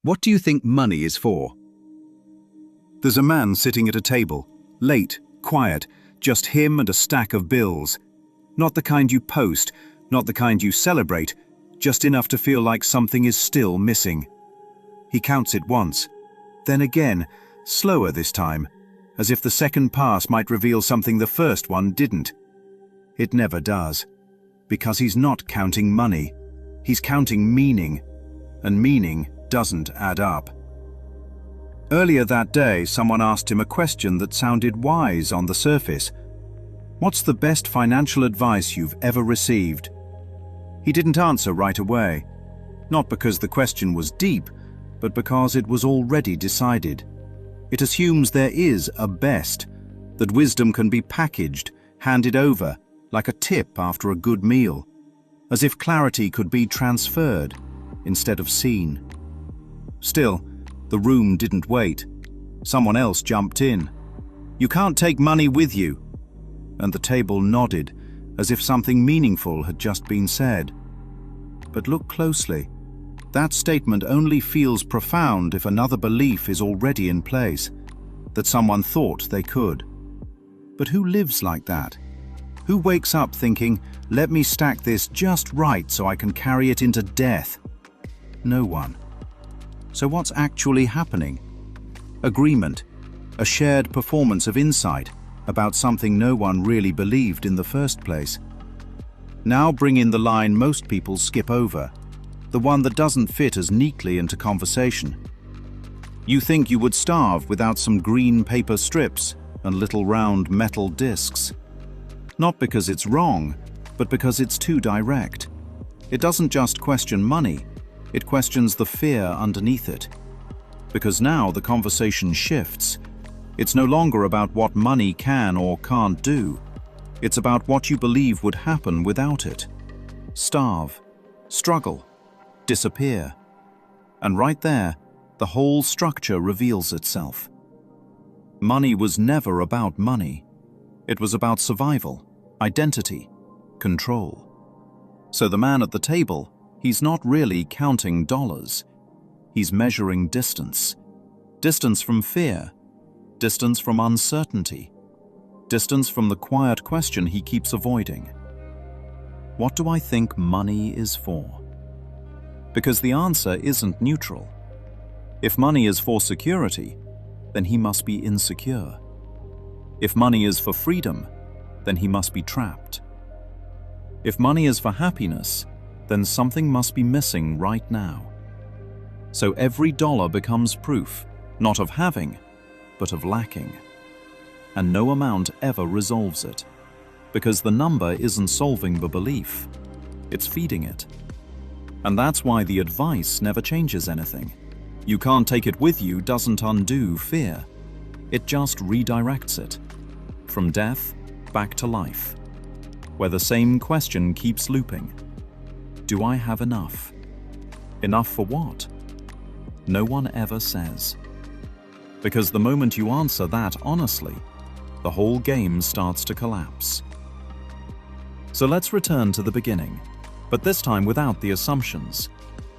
What do you think money is for? There's a man sitting at a table, late, quiet, just him and a stack of bills. Not the kind you post, not the kind you celebrate, just enough to feel like something is still missing. He counts it once, then again, slower this time, as if the second pass might reveal something the first one didn't. It never does, because he's not counting money, he's counting meaning, and meaning doesn't add up. Earlier that day, someone asked him a question that sounded wise on the surface. What's the best financial advice you've ever received? He didn't answer right away, not because the question was deep, but because it was already decided. It assumes there is a best, that wisdom can be packaged, handed over, like a tip after a good meal, as if clarity could be transferred instead of seen. Still, the room didn't wait. Someone else jumped in. "You can't take money with you." And the table nodded, as if something meaningful had just been said. But look closely. That statement only feels profound if another belief is already in place, that someone thought they could. But who lives like that? Who wakes up thinking, "Let me stack this just right so I can carry it into death"? No one. So what's actually happening? Agreement, a shared performance of insight about something no one really believed in the first place. Now bring in the line most people skip over, the one that doesn't fit as neatly into conversation. You think you would starve without some green paper strips and little round metal discs. Not because it's wrong, but because it's too direct. It doesn't just question money, it questions the fear underneath it. Because now the conversation shifts. It's no longer about what money can or can't do. It's about what you believe would happen without it. Starve, struggle, disappear. And right there, the whole structure reveals itself. Money was never about money. It was about survival, identity, control. So the man at the table, he's not really counting dollars. He's measuring distance. Distance from fear. Distance from uncertainty. Distance from the quiet question he keeps avoiding. What do I think money is for? Because the answer isn't neutral. If money is for security, then he must be insecure. If money is for freedom, then he must be trapped. If money is for happiness, then something must be missing right now. So every dollar becomes proof, not of having, but of lacking. And no amount ever resolves it, because the number isn't solving the belief, it's feeding it. And that's why the advice never changes anything. You can't take it with you doesn't undo fear. It just redirects it. From death back to life, where the same question keeps looping. Do I have enough? Enough for what? No one ever says. Because the moment you answer that honestly, the whole game starts to collapse. So let's return to the beginning, but this time without the assumptions.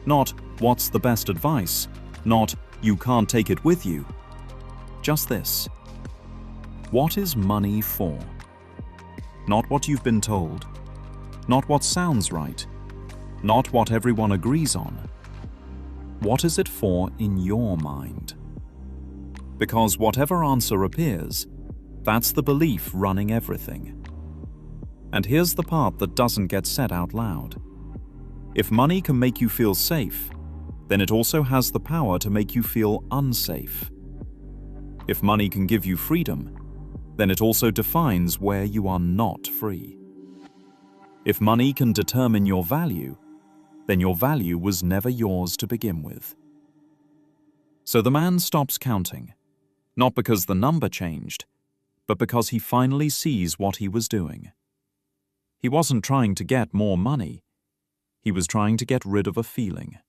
Not what's the best advice, not you can't take it with you. Just this. What is money for? Not what you've been told, not what sounds right, not what everyone agrees on. What is it for in your mind? Because whatever answer appears, that's the belief running everything. And here's the part that doesn't get said out loud. If money can make you feel safe, then it also has the power to make you feel unsafe. If money can give you freedom, then it also defines where you are not free. If money can determine your value, then your value was never yours to begin with. So the man stops counting, not because the number changed, but because he finally sees what he was doing. He wasn't trying to get more money, he was trying to get rid of a feeling.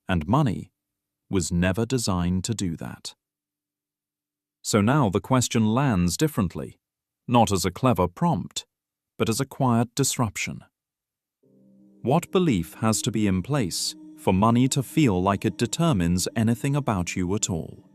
And money was never designed to do that. So now the question lands differently, not as a clever prompt, but as a quiet disruption. What belief has to be in place for money to feel like it determines anything about you at all.